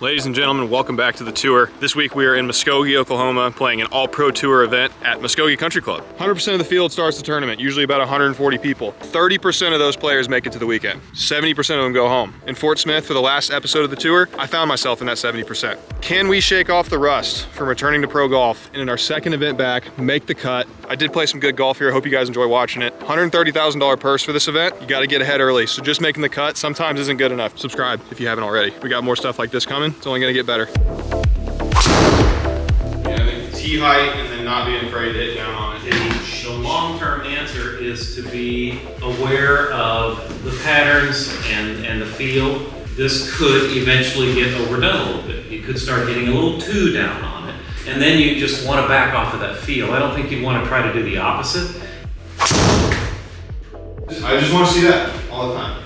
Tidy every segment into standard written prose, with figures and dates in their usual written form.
Ladies and gentlemen, welcome back to the tour. This week we are in Muskogee, Oklahoma, playing an all-pro tour event at Muskogee Country Club. 100% of the field starts the tournament, usually about 140 people. 30% of those players make it to the weekend. 70% of them go home. In Fort Smith, for the last episode of the tour, I found myself in that 70%. Can we shake off the rust from returning to pro golf and in our second event back, make the cut? I did play some good golf here. I hope you guys enjoy watching it. $130,000 purse for this event. You gotta get ahead early, so just making the cut sometimes isn't good enough. Subscribe if you haven't already. We got more stuff like this coming. It's only gonna get better. Yeah, I think tee height and then not being afraid to hit down on it. The long-term answer is to be aware of the patterns and the field. This could eventually get overdone a little bit. You could start getting a little too down on it. And then you just want to back off of that field. I don't think you'd want to try to do the opposite. I just want to see that all the time.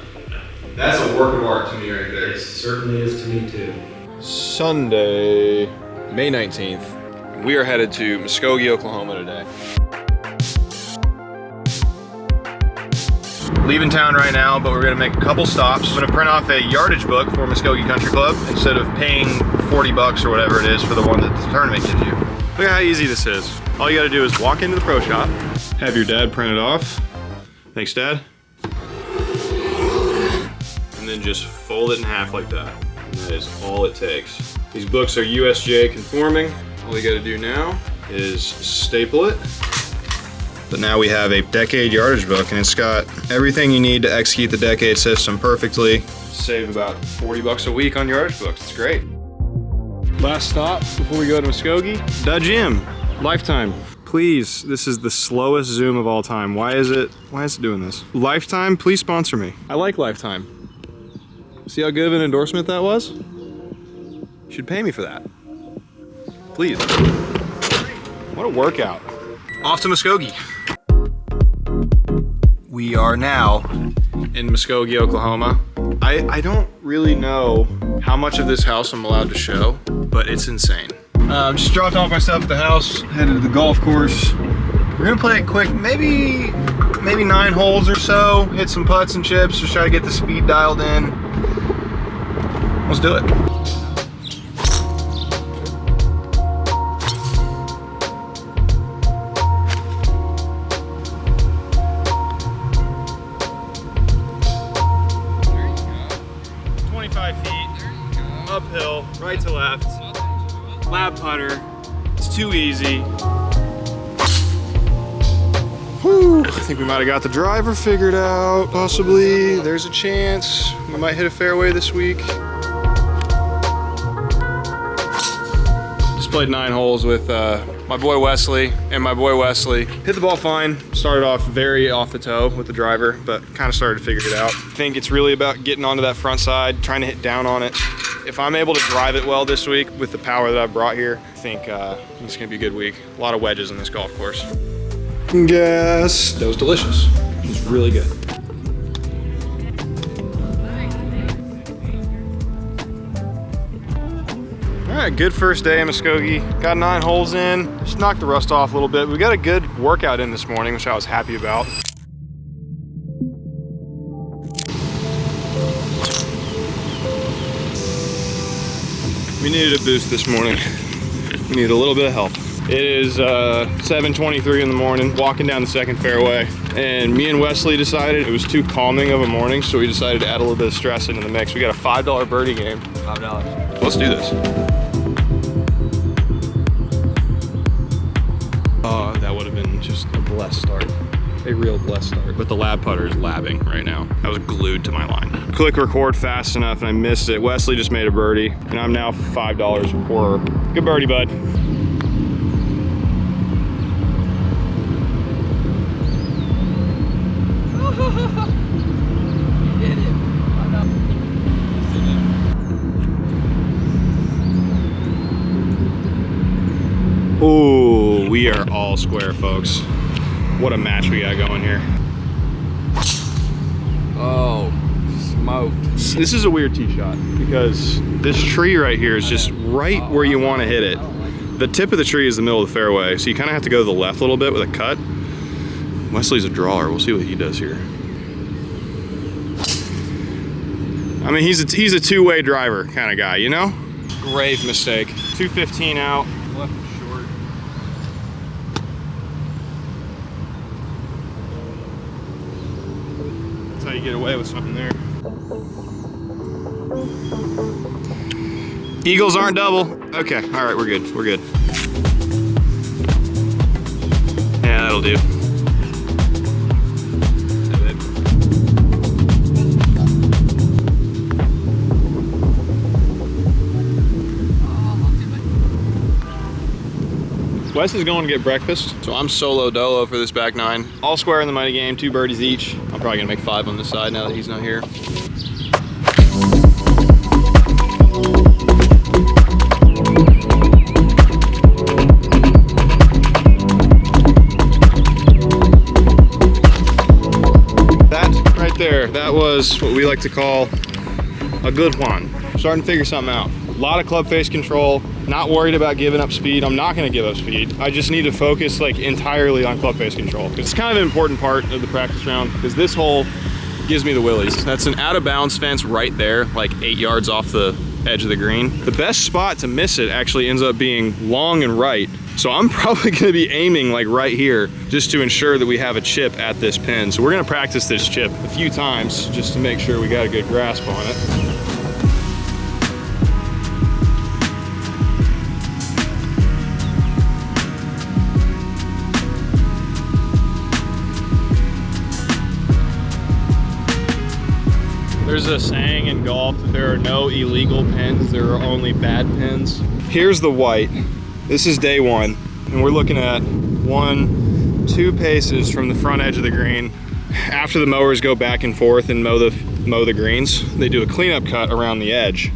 That's a work of art to me right there. It certainly is to me too. Sunday, May 19th. We are headed to Muskogee, Oklahoma today. Leaving town right now, but we're gonna make a couple stops. I'm gonna print off a yardage book for Muskogee Country Club instead of paying 40 bucks or whatever it is for the one that the tournament gives you. Look at how easy this is. All you gotta do is walk into the pro shop, have your dad print it off. Thanks, Dad. And then just fold it in half like that. And that is all it takes. These books are USJ conforming. All you gotta do now is staple it. But now we have a decade yardage book, and it's got everything you need to execute the decade system perfectly. Save about 40 bucks a week on yardage books. It's great. Last stop before we go to Muskogee, the gym. Lifetime. Please, this is the slowest Zoom of all time. Why is it doing this? Lifetime, please sponsor me. I like Lifetime. See how good of an endorsement that was? You should pay me for that. Please. What a workout. Off to Muskogee. We are now in Muskogee, Oklahoma. I don't really know how much of this house I'm allowed to show, but it's insane. Just dropped off my stuff at the house, headed to the golf course. We're gonna play it quick, maybe 9 holes or so, hit some putts and chips, just try to get the speed dialed in. Let's do it. Uphill, right to left, lap putter. It's too easy. Whew. I think we might have got the driver figured out, possibly. There's a chance we might hit a fairway this week. Just played 9 holes with my boy Wesley, and my boy Wesley hit the ball fine. Started off very off the toe with the driver, but kind of started to figure it out. I think it's really about getting onto that front side, trying to hit down on it. If I'm able to drive it well this week with the power that I've brought here, I think it's gonna be a good week. A lot of wedges in this golf course. Yes, that was delicious. It was really good. All right, good first day in Muskogee. Got 9 holes in, just knocked the rust off a little bit. We got a good workout in this morning, which I was happy about. We needed a boost this morning. We needed a little bit of help. It is 7:23 in the morning, walking down the second fairway, and me and Wesley decided it was too calming of a morning, so we decided to add a little bit of stress into the mix. We got a $5 birdie game. $5. Let's do this. Oh, that would have been just a blessed start. A real blessed start. But the lab putter is labbing right now. I was glued to my line. Click record fast enough and I missed it. Wesley just made a birdie and I'm now $5 poorer. Good birdie, bud. Ooh, we are all square, folks. What a match we got going here. Oh, smoked. This is a weird tee shot because this tree right here is just right where you want to hit it. The tip of the tree is the middle of the fairway, so you kind of have to go to the left a little bit with a cut. Wesley's a drawer. We'll see what he does here. I mean, he's a two-way driver kind of guy, you know? grave mistake. 215 out, left it short. That's how you get away with something there. Eagles aren't double. Okay, all right, we're good, we're good. Yeah, that'll do. Wes is going to get breakfast, so I'm solo dolo for this back nine. All square in the money game, 2 birdies each. I'm probably gonna make 5 on this side now that he's not here. That right there, that was what we like to call a good one. Starting to figure something out. A lot of club face control, not worried about giving up speed. I'm not gonna give up speed. I just need to focus like entirely on club face control. It's kind of an important part of the practice round because this hole gives me the willies. That's an out of bounds fence right there, like 8 yards off the edge of the green. The best spot to miss it actually ends up being long and right. So I'm probably gonna be aiming like right here just to ensure that we have a chip at this pin. So we're gonna practice this chip a few times just to make sure we got a good grasp on it. There's a saying in golf that there are no illegal pins, there are only bad pins. Here's the white. This is day one, and we're looking at 1, 2 paces from the front edge of the green. After the mowers go back and forth and mow the greens, they do a cleanup cut around the edge.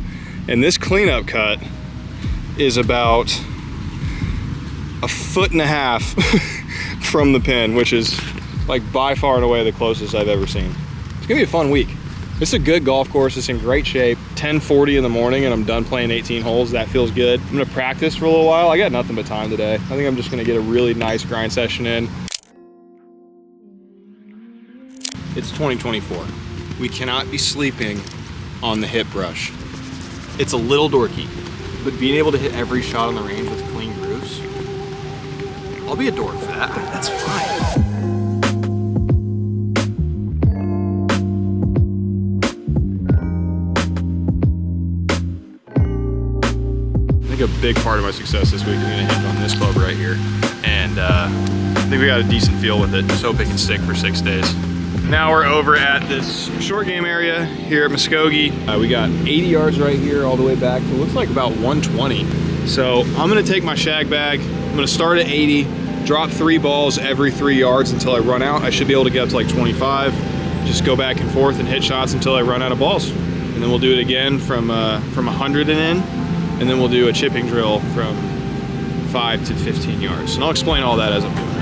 And this cleanup cut is about 1.5 feet from the pin, which is like by far and away the closest I've ever seen. It's gonna be a fun week. It's a good golf course, it's in great shape. 10:40 in the morning and I'm done playing 18 holes, that feels good. I'm gonna practice for a little while. I got nothing but time today. I think I'm just gonna get a really nice grind session in. It's 2024. We cannot be sleeping on the hip brush. It's a little dorky, but being able to hit every shot on the range with clean grooves, I'll be a dork for that, that's fine. A big part of my success this week is going to hit on this club right here, and I think we got a decent feel with it. Just hope it can stick for 6 days. Now we're over at this short game area here at Muskogee. We got 80 yards right here all the way back. It looks like about 120. So I'm going to take my shag bag. I'm going to start at 80, drop 3 balls every 3 yards until I run out. I should be able to get up to like 25. Just go back and forth and hit shots until I run out of balls, and then we'll do it again from 100 and in. And then we'll do a chipping drill from 5 to 15 yards. And I'll explain all that as I'm doing it.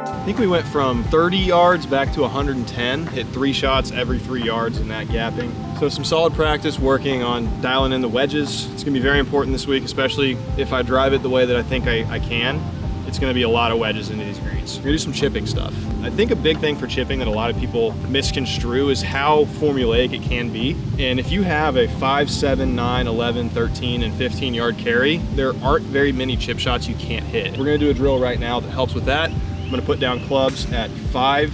I think we went from 30 yards back to 110, hit 3 shots every 3 yards in that gapping. So some solid practice working on dialing in the wedges. It's gonna be very important this week, especially if I drive it the way that I think I can. It's gonna be a lot of wedges into these greens. We're gonna do some chipping stuff. I think a big thing for chipping that a lot of people misconstrue is how formulaic it can be. And if you have a 5, 7, 9, 11, 13, and 15 yard carry, there aren't very many chip shots you can't hit. We're gonna do a drill right now that helps with that. I'm gonna put down clubs at 5,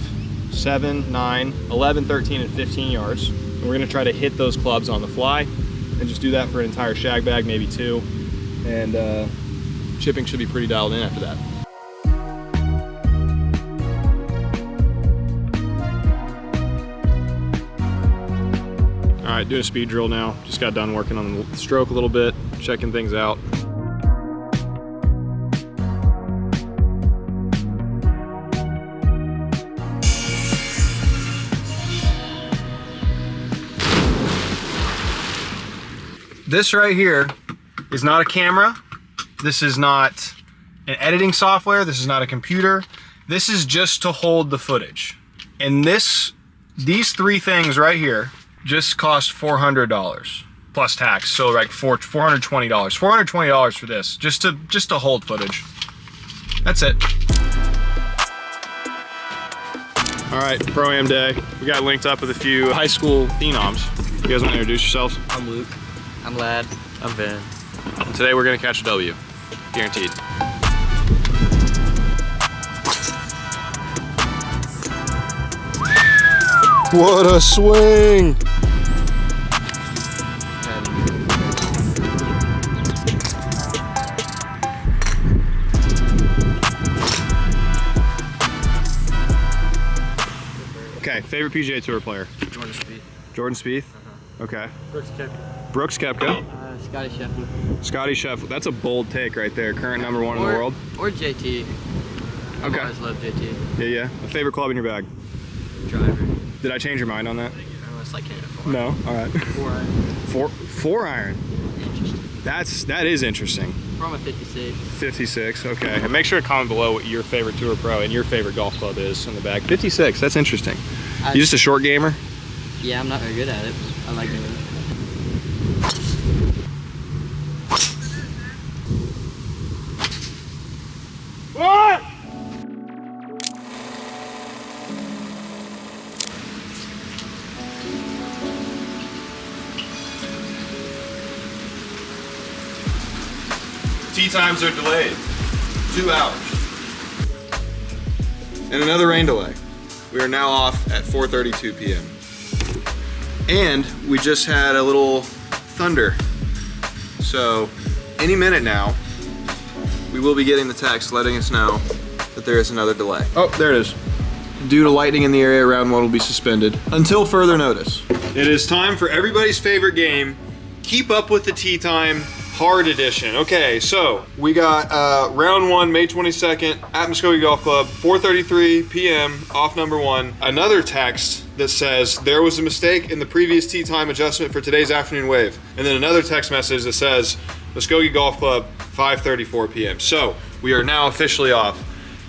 7, 9, 11, 13, and 15 yards. And we're gonna try to hit those clubs on the fly and just do that for an entire shag bag, maybe 2. And chipping should be pretty dialed in after that. All right, doing a speed drill now. Just got done working on the stroke a little bit, checking things out. This right here is not a camera. This is not an editing software. This is not a computer. This is just to hold the footage. And these 3 things right here just cost $400 plus tax. So like $420. $420 for this, just to hold footage. That's it. All right, Pro-Am Day. We got linked up with a few high school phenoms. You guys want to introduce yourselves? I'm Luke. I'm Lad. I'm Ben. And today we're gonna catch a W, guaranteed. What a swing! Okay, favorite PGA Tour player? Jordan Spieth. Jordan Spieth? Okay. Brooks Koepka. Brooks Koepka? Scotty Scheffler. Scotty Scheffler. That's a bold take right there. Current #1 in the world. Or JT. I've Okay. always loved JT. Yeah. A favorite club in your bag? Driver. Did I change your mind on that? Unless I can't afford. No. All right. 4 iron. Four iron. Interesting. That is interesting. From a 56. 56. Okay. And make sure to comment below what your favorite Tour Pro and your favorite golf club is in the bag. 56. That's interesting. You just a short gamer? Yeah, I'm not very good at it. But I like it. What? Tee times are delayed. 2 hours. And another rain delay. We are now off at 4:32 p.m. And we just had a little thunder. So any minute now, we will be getting the text letting us know that there is another delay. Oh, there it is. Due to lightning in the area, round 1 will be suspended until further notice. It is time for everybody's favorite game, Keep Up with the Tee Time Hard Edition. Okay, so we got round 1, May 22nd at Muskogee Golf Club, 4:33 p.m. off #1. Another text that says there was a mistake in the previous tee time adjustment for today's afternoon wave. And then another text message that says Muskogee Golf Club, 5:34 p.m. So we are now officially off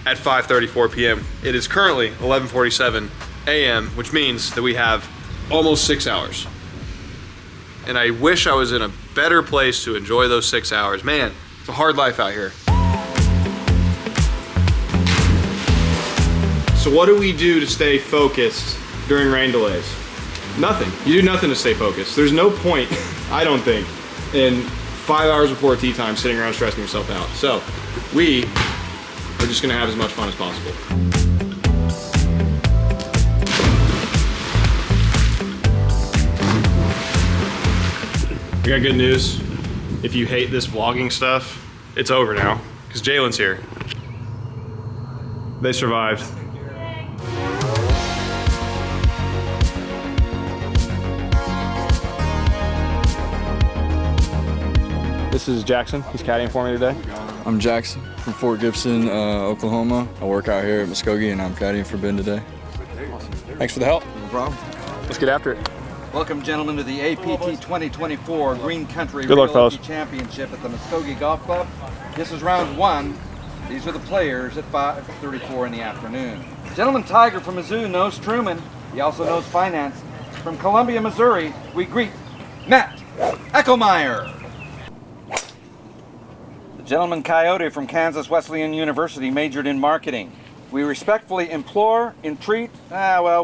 at 5:34 p.m. It is currently 11:47 a.m., which means that we have almost 6 hours. And I wish I was in a better place to enjoy those 6 hours. Man, it's a hard life out here. So what do we do to stay focused during rain delays? Nothing. You do nothing to stay focused. There's no point, I don't think, in 5 hours before tee time sitting around stressing yourself out. So we are just gonna have as much fun as possible. We got good news. If you hate this vlogging stuff, it's over now, because Jalen's here. They survived. This is Jackson. He's caddying for me today. I'm Jackson from Fort Gibson, Oklahoma. I work out here at Muskogee and I'm caddying for Ben today. Thanks for the help. No problem. Let's get after it. Welcome, gentlemen, to the APT 2024 Green Country Good luck, Realty fellas. Championship at the Muskogee Golf Club. This is round 1. These are the players at 5:34 in the afternoon. Gentleman Tiger from Mizzou knows Truman. He also knows finance. From Columbia, Missouri, we greet Matt Eckelmeyer. The gentleman Coyote from Kansas Wesleyan University majored in marketing. We respectfully implore, entreat,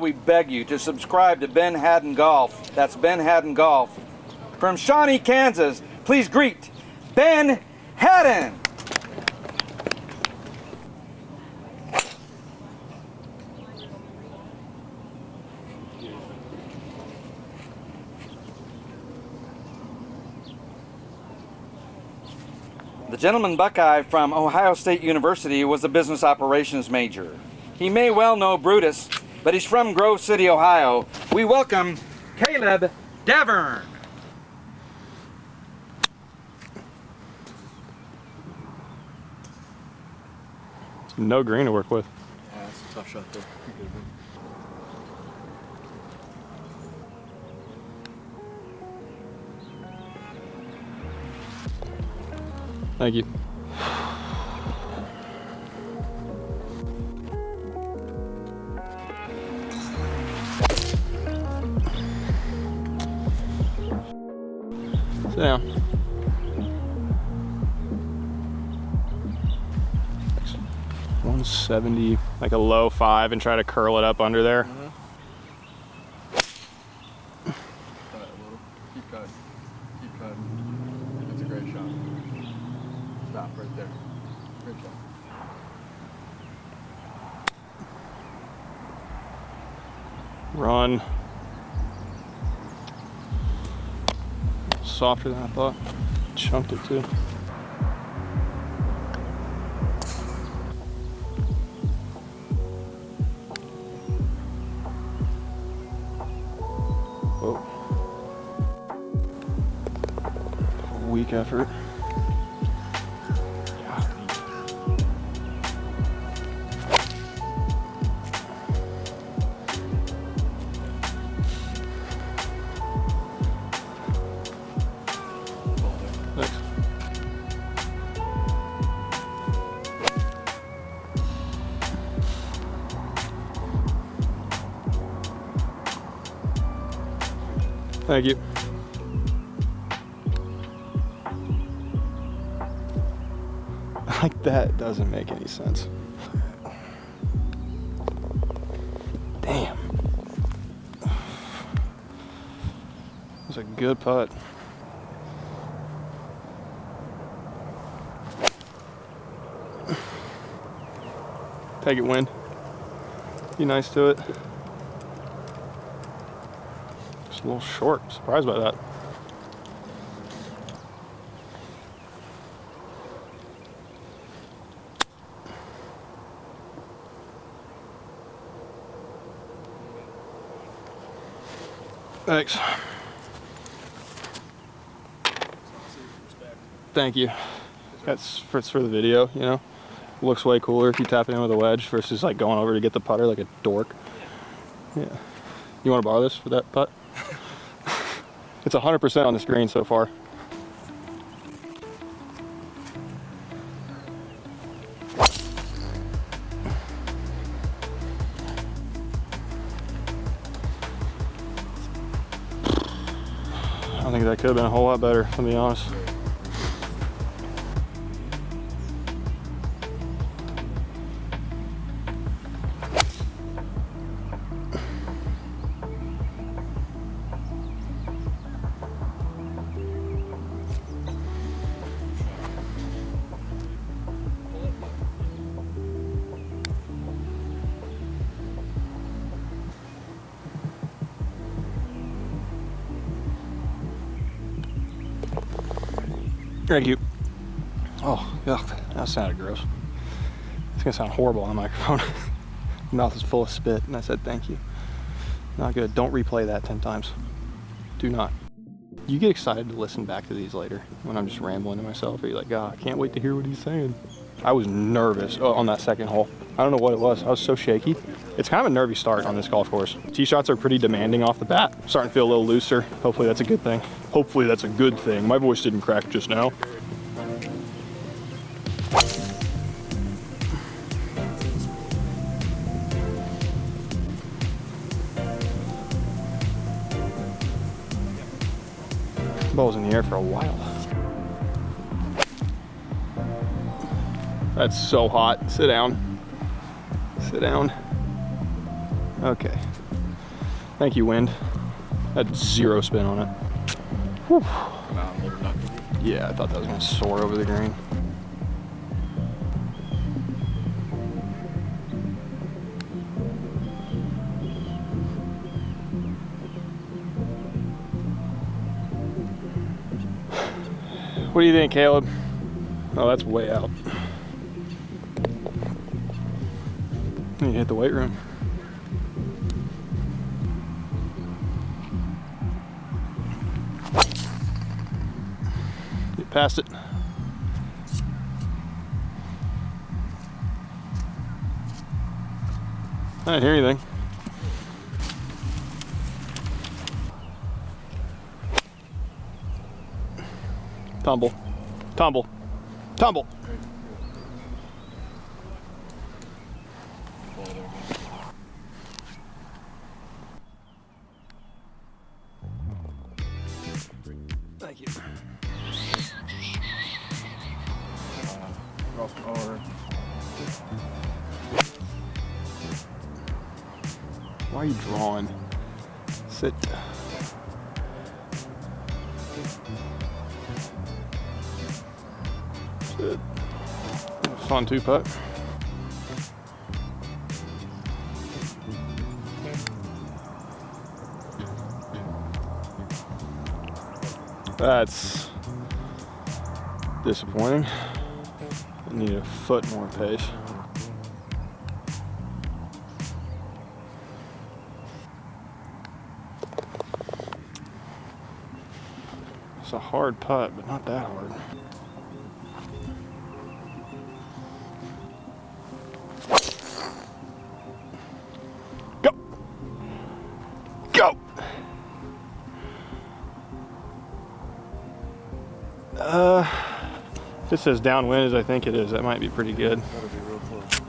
we beg you to subscribe to Ben Haddon Golf. That's Ben Haddon Golf. From Shawnee, Kansas, please greet Ben Haddon. The gentleman Buckeye from Ohio State University was a business operations major. He may well know Brutus, but he's from Grove City, Ohio. We welcome Caleb Davern. No green to work with. Yeah, that's a tough shot there. Thank you. Sit down. 170. like a low 5 and try to curl it up under there. Keep cutting. Keep cutting. That's a great shot. Stop right there. Great shot. Run. Softer than I thought. Chunked it too. Whoa. Weak effort. Thanks. Thank you. Like that doesn't make any sense. Damn. It was a good putt. Take it, wind. Be nice to it. Just a little short. Surprised by that. Thanks. Thank you. That's for the video, you know. Looks way cooler if you tap it in with a wedge versus like going over to get the putter like a dork. Yeah. You want to borrow this for that putt? It's 100% on the screen so far. I think that could have been a whole lot better, to be honest. Thank you. Oh, yuck, that sounded gross. It's gonna sound horrible on the microphone. My mouth is full of spit, and I said thank you. Not good. Don't replay that 10 times. Do not. You get excited to listen back to these later when I'm just rambling to myself. Or you're like, God, I can't wait to hear what he's saying. I was nervous on that second hole. I don't know what it was. I was so shaky. It's kind of a nervy start on this golf course. Tee shots are pretty demanding off the bat. Starting to feel a little looser. Hopefully that's a good thing. Hopefully that's a good thing. My voice didn't crack just now. Ball was in the air for a while. That's so hot. Sit down. Sit down. Okay. Thank you, wind. Had 0 spin on it. Whew. Yeah, I thought that was gonna soar over the green. What do you think, Caleb? Oh, that's way out. You hit the weight room. Get past it. I didn't hear anything. Tumble, tumble, tumble. Thank you. Why are you drawing? Sit. Sit. Fun 2-putt. That's disappointing. I need a foot more pace. It's a hard putt, but not that hard. Go! Go! If it says downwind as I think it is, that might be pretty good. That'll be real close.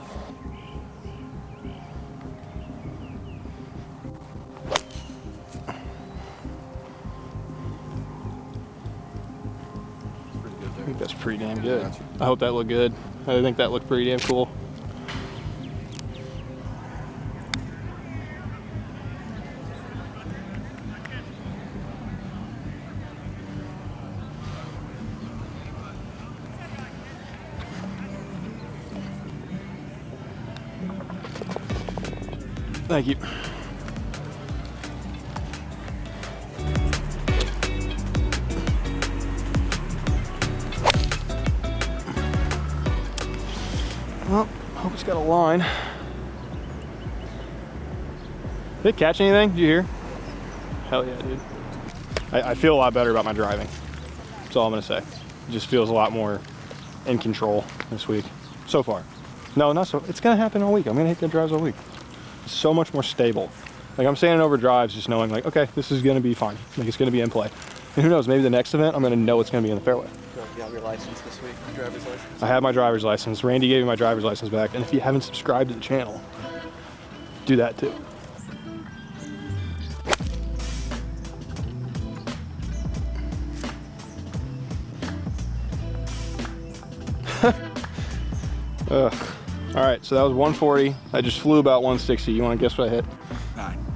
Pretty good I there. think that's pretty damn good. I hope that looked good. I think that looked pretty damn cool. Thank you. Well, hope it's got a line. Did it catch anything? Did you hear? Hell yeah, dude. I feel a lot better about my driving. That's all I'm gonna say. It just feels a lot more in control this week. So far. No, not so. It's gonna happen all week. I'm gonna hit good drives all week. It's so much more stable. Like I'm standing over drives just knowing like, okay, this is gonna be fine. Like it's gonna be in play. And who knows, maybe the next event, I'm gonna know it's gonna be in the fairway. You got your license this week, your driver's license? I have my driver's license. Randy gave me my driver's license back. And if you haven't subscribed to the channel, do that too. Ugh. All right, so that was 140. I just flew about 160. You want to guess what I hit? 9.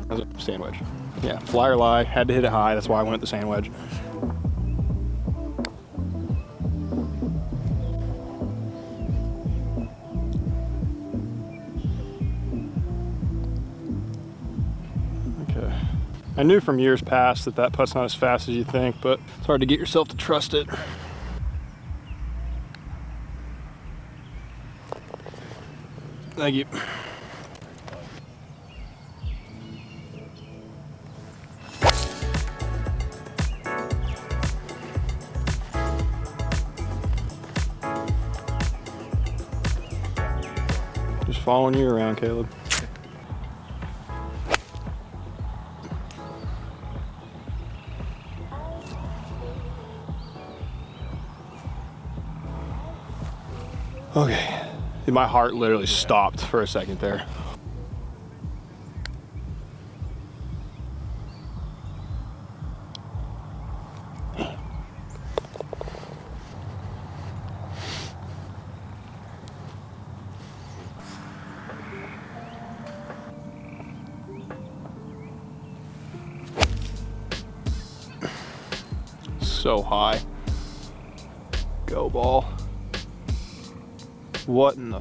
That was a sand wedge. Yeah, fly or lie. Had to hit it high. That's why I went with the sand wedge. Okay. I knew from years past that putt's not as fast as you think, but it's hard to get yourself to trust it. Thank you. Just following you around, Caleb. Okay. My heart literally stopped for a second there. So high. Go ball. What in the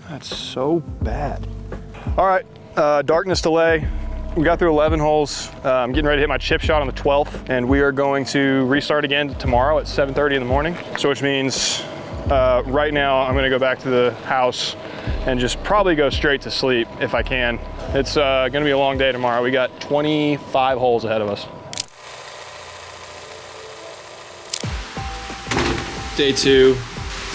that's so bad. All right, darkness delay. We got through 11 holes. I'm getting ready to hit my chip shot on the 12th, and we are going to restart again tomorrow at 7:30 in the morning. So which means right now I'm gonna go back to the house and just probably go straight to sleep if I can. It's gonna be a long day tomorrow. We got 25 holes ahead of us. Day 2.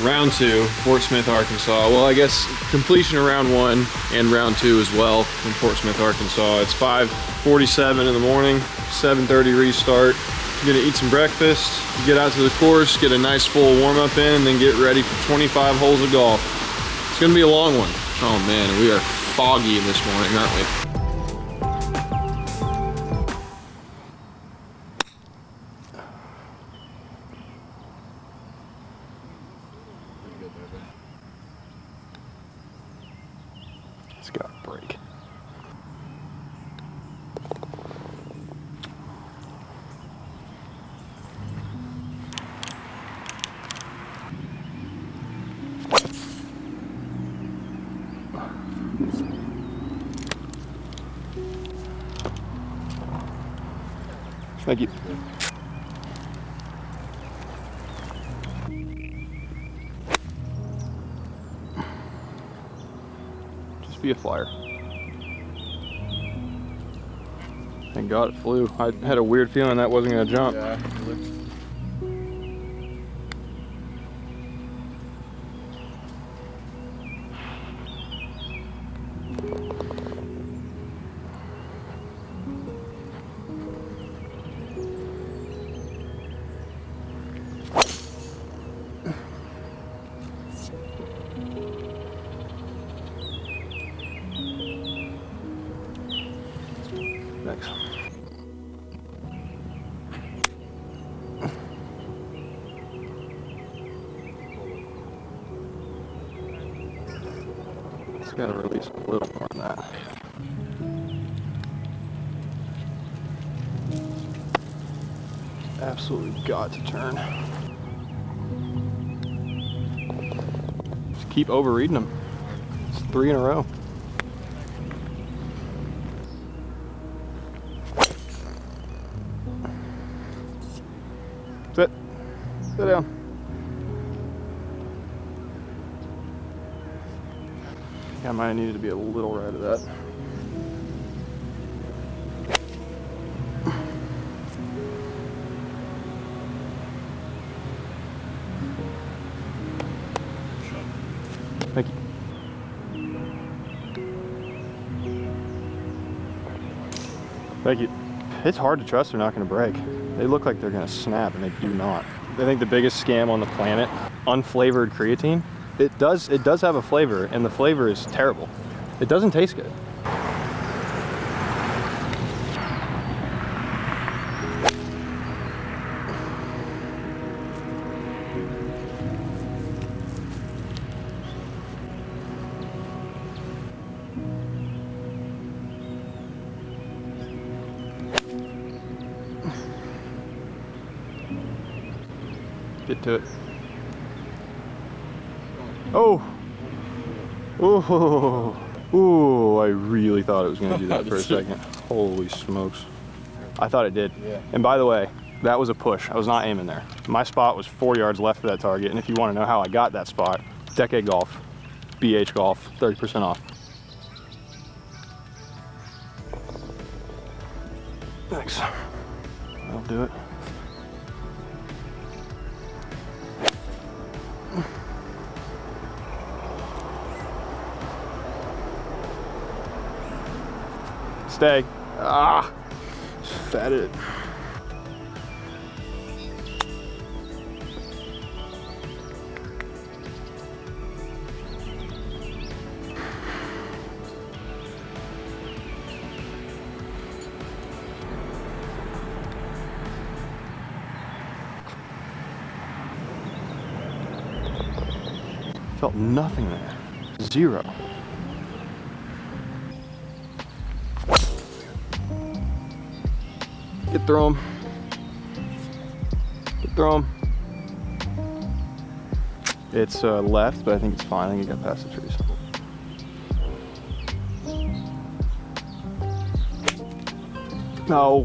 Round 2, Fort Smith, Arkansas. Well, I guess completion of round 1 and round 2 as well in Fort Smith, Arkansas. It's 5:47 in the morning, 7:30 restart. I'm gonna eat some breakfast, get out to the course, get a nice full warm up in, and then get ready for 25 holes of golf. It's gonna be a long one. Oh man, we are foggy this morning, aren't we? It's got to break. Thank you. Just be a flyer. Thank God it flew. I had a weird feeling that wasn't gonna jump. Yeah, it looks. Thanks. Just gotta release a little more than that. Absolutely got to turn. Just keep overreading them. It's 3 in a row. Sit. Sit down. Yeah, I might have needed to be a little right of that. Thank you. Thank you. It's hard to trust they're not going to break. They look like they're going to snap, and they do not. I think the biggest scam on the planet, unflavored creatine. It does have a flavor, and the flavor is terrible. It doesn't taste good. Get to it. Oh! Ooh! Ooh! I really thought it was gonna do that for a second. Holy smokes. I thought it did. Yeah. And by the way, that was a push. I was not aiming there. My spot was 4 yards left for that target, and if you want to know how I got that spot, Decade Golf, BH Golf, 30% off. Thanks. That'll do it. Stay. Ah, fatted. Felt nothing there. Zero. Get through them. Get through them. It's left, but I think it's fine. I think it got past the trees. No.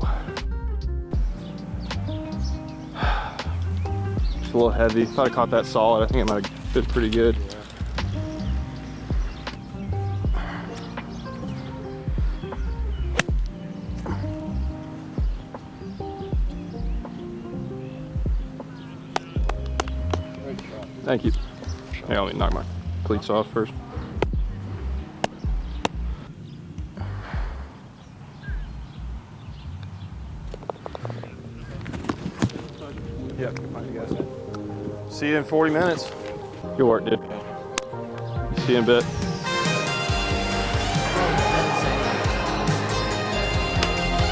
Just a little heavy. Thought I caught that solid. I think it might have fit pretty good. Thank you. Hey, let me knock my cleats off first. Yep, find you guys. See you in 40 minutes. Good work, dude. See you in a bit.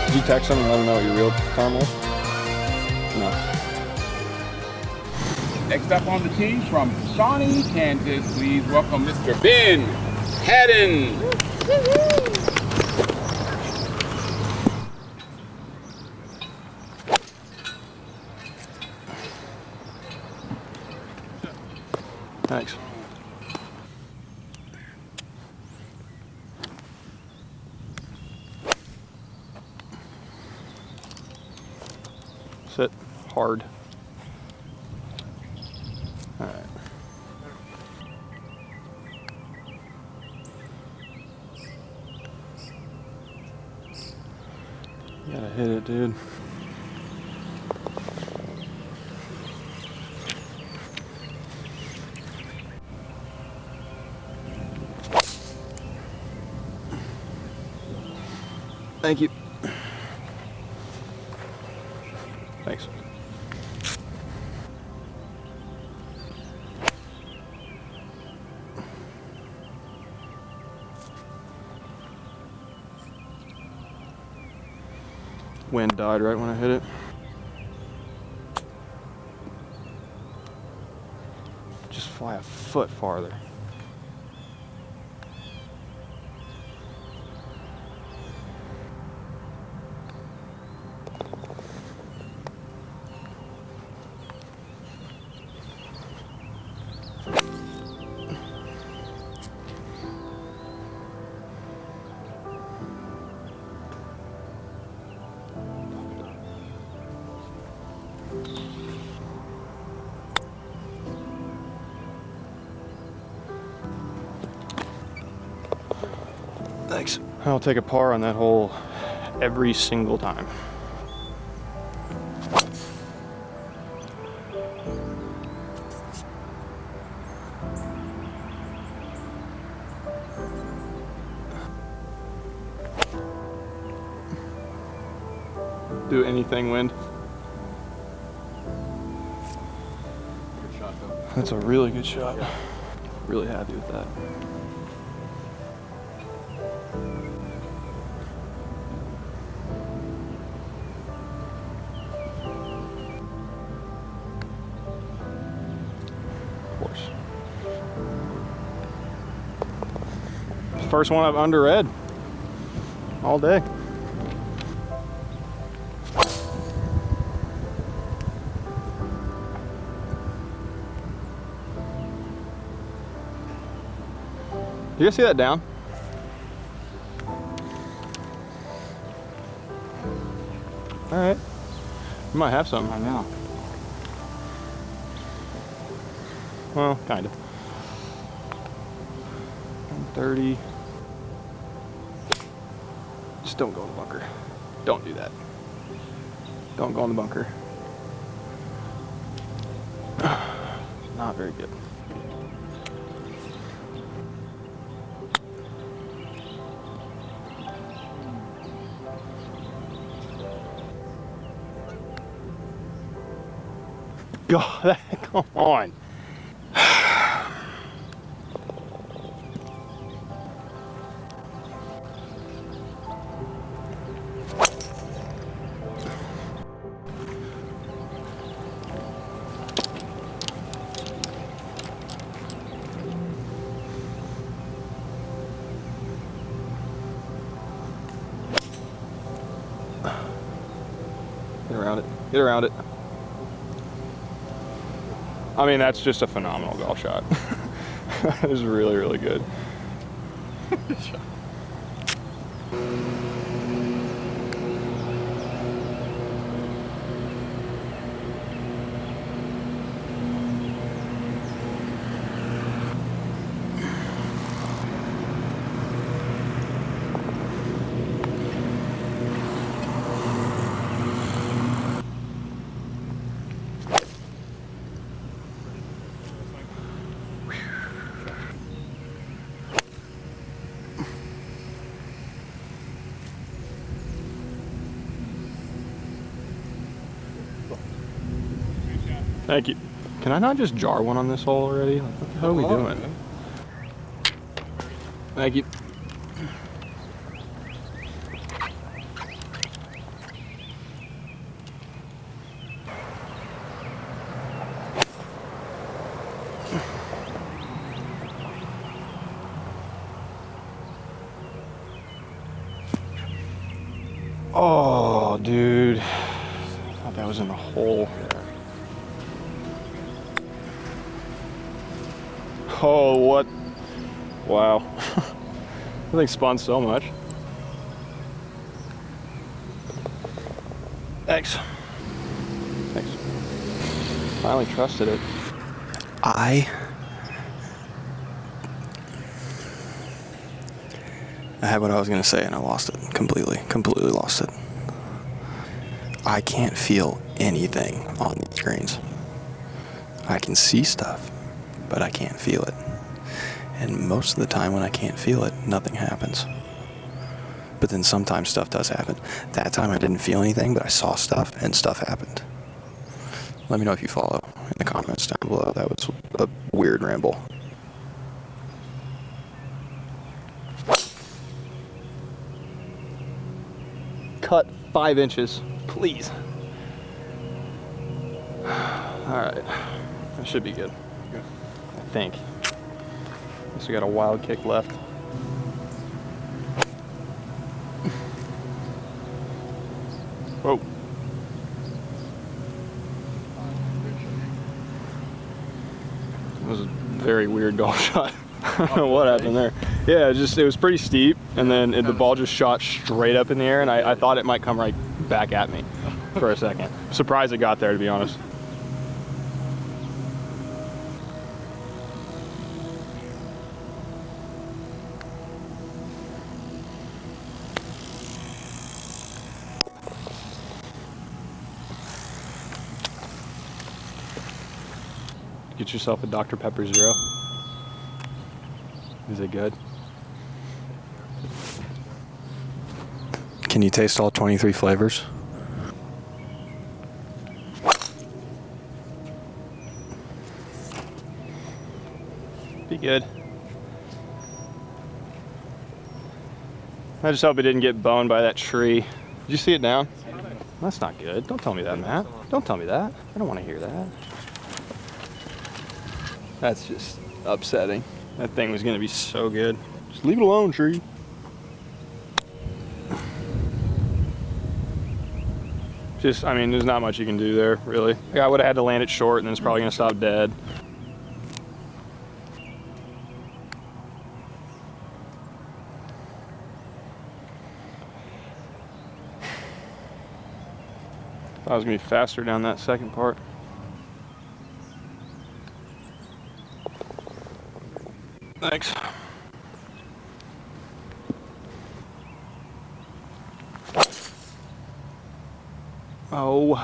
Did you text them and let them know what your real time was? No. Next up on the tee from Shawnee, Kansas, please welcome Mr. Ben Haddon. Thanks. Sit hard. All right. You gotta hit it, dude. Thank you. Thanks. Wind died right when I hit it. Just fly a foot farther. Thanks. I'll take a par on that hole every single time. Do anything, wind. Good shot, though. That's a really good shot. Really happy with that. Of course. First one I've underread all day. You guys see that down? All right. You might have something. I know. Well, kind of. 130. Just don't go in the bunker. Don't do that. Don't go in the bunker. Not very good. God, come on. Get around it. Get around it. I mean, that's just a phenomenal golf shot. That is really, really good. Thank you. Can I not just jar one on this hole already? Like, what the hell are we doing? Man. Thank you. Oh, dude. I thought that was in the hole. Oh, what? Wow. That thing spun so much. Thanks. Thanks. Finally trusted it. I had what I was gonna say and I lost it completely lost it. I can't feel anything on these greens. I can see stuff, but I can't feel it. And most of the time when I can't feel it, nothing happens. But then sometimes stuff does happen. That time I didn't feel anything, but I saw stuff and stuff happened. Let me know if you follow in the comments down below. That was a weird ramble. Cut 5 inches, please. All right, that should be good. I think. Guess we got a wild kick left. Whoa. That was a very weird golf shot. I don't know what happened there. Yeah, it was pretty steep, and then the ball just shot straight up in the air, and I thought it might come right back at me for a second. Surprised it got there, to be honest. Get yourself a Dr. Pepper Zero. Is it good? Can you taste all 23 flavors? Be good. I just hope it didn't get boned by that tree. Did you see it down? That's not good. Don't tell me that, Matt. Don't tell me that. I don't want to hear that. That's just upsetting. That thing was gonna be so good. Just leave it alone, tree. Just, I mean, there's not much you can do there, really. Like, I would have had to land it short and then it's probably gonna stop dead. Thought I was gonna be faster down that second part. Thanks. Oh,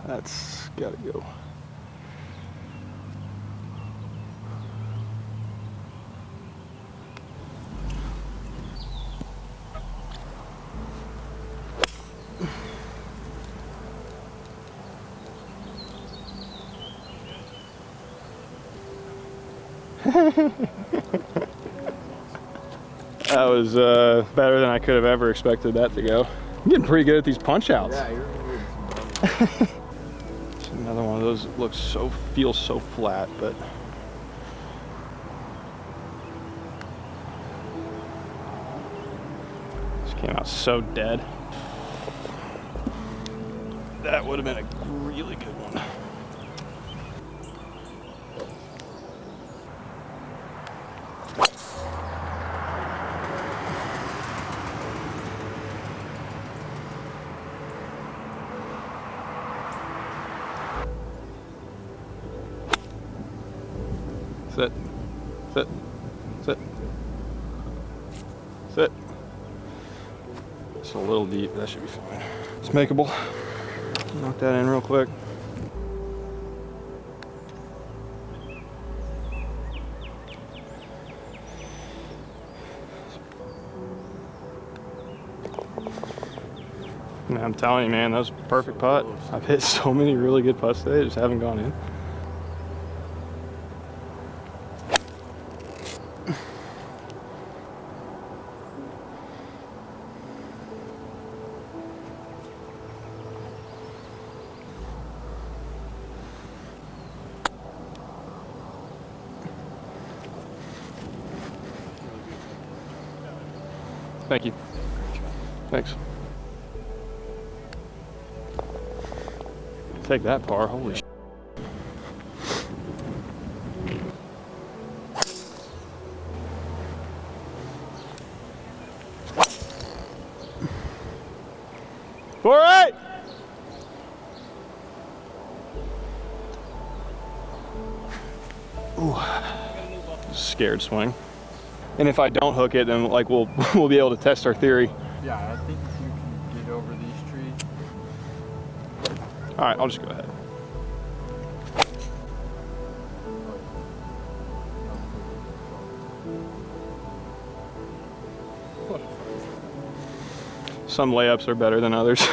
that's gotta go. That was better than I could have ever expected that to go. I'm getting pretty good at these punch outs. Yeah, you're good. It's another one of those that looks so, feels so flat, but this came out so dead. That would have been a really good one. Sit. Sit. Sit. Sit. It's a little deep, but that should be fine. It's makeable. Knock that in real quick. Man, I'm telling you, man, that was a perfect putt. I've hit so many really good putts today, just haven't gone in. Thank you. Thanks. Take that par, holy shit. All right. Ooh. Scared swing. And if I don't hook it, then like we'll be able to test our theory. Yeah, I think if you can get over these trees. All right, I'll just go ahead. Some layups are better than others.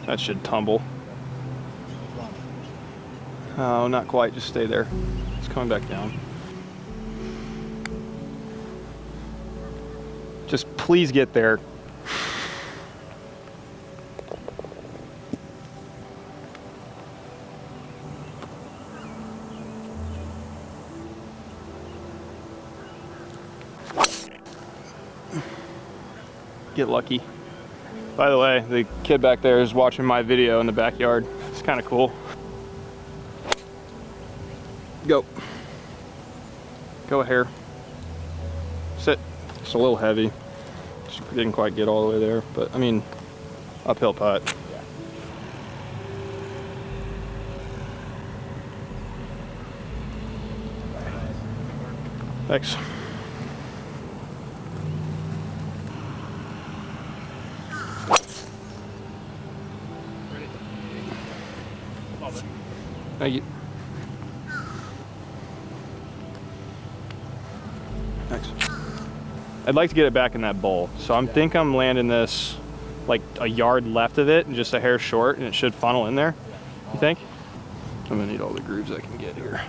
That should tumble. Oh, not quite, just stay there. It's coming back down. Just please get there. Get lucky. By the way, the kid back there is watching my video in the backyard. It's kind of cool. Go. Go here. Sit. It's a little heavy. Just didn't quite get all the way there, but I mean, uphill putt. Thanks. Thank you. Thanks. I'd like to get it back in that bowl. So I think I'm landing this like a yard left of it and just a hair short, and it should funnel in there. You think? I'm gonna need all the grooves I can get here.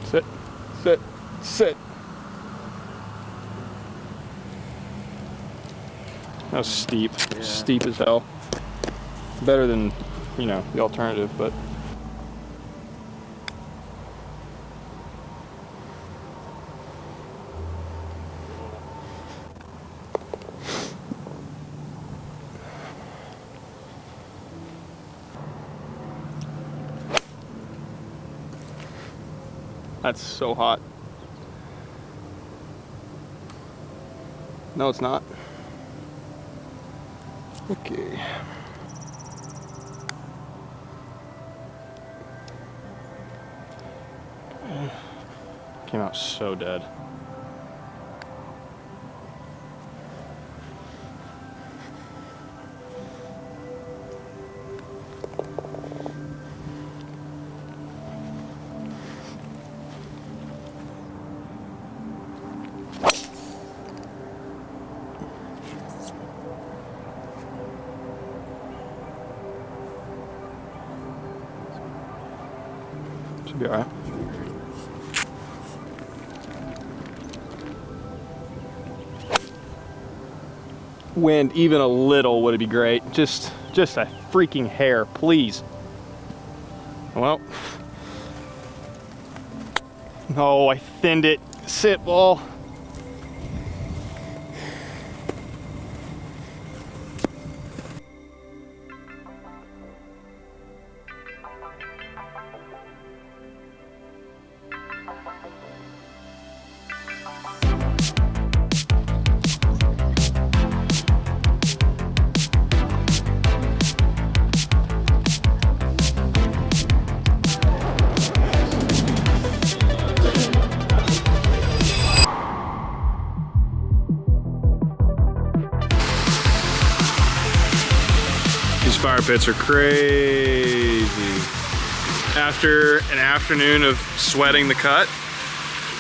Sit, sit, sit. That was steep, steep as hell. Better than, you know, the alternative, but. That's so hot. No, it's not. Okay. Came out so dead. Should be all right. Wind even a little would be great. Just a freaking hair, please. Well, oh, I thinned it. Sit, ball. These fire pits are crazy. After an afternoon of sweating the cut,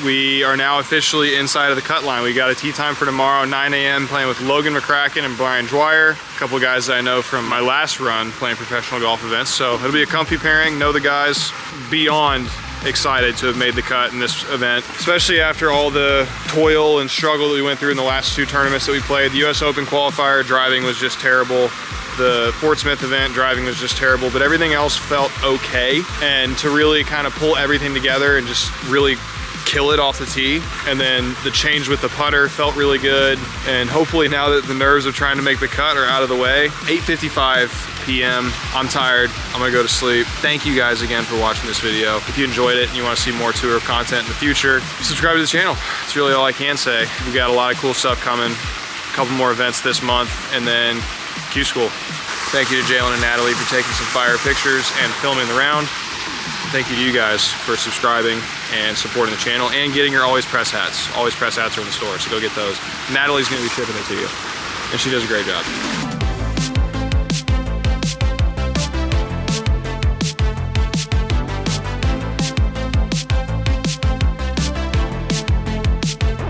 we are now officially inside of the cut line. We got a tee time for tomorrow, 9 a.m. playing with Logan McCracken and Brian Dwyer, a couple of guys that I know from my last run playing professional golf events. So it'll be a comfy pairing. Know the guys. Beyond excited to have made the cut in this event, especially after all the toil and struggle that we went through in the last two tournaments that we played. The US Open qualifier driving was just terrible. The Fort Smith event driving was just terrible, but everything else felt okay. And to really kind of pull everything together and just really kill it off the tee. And then the change with the putter felt really good. And hopefully now that the nerves of trying to make the cut are out of the way, 8:55 p.m. I'm tired. I'm gonna go to sleep. Thank you guys again for watching this video. If you enjoyed it and you want to see more tour content in the future, subscribe to the channel. It's really all I can say. We got a lot of cool stuff coming. A couple more events this month, and then Q School. Thank you to Jalen and Natalie for taking some fire pictures and filming the round. Thank you to you guys for subscribing and supporting the channel and getting your Always Press hats. Always Press hats are in the store, so go get those. Natalie's gonna be shipping it to you, and she does a great job.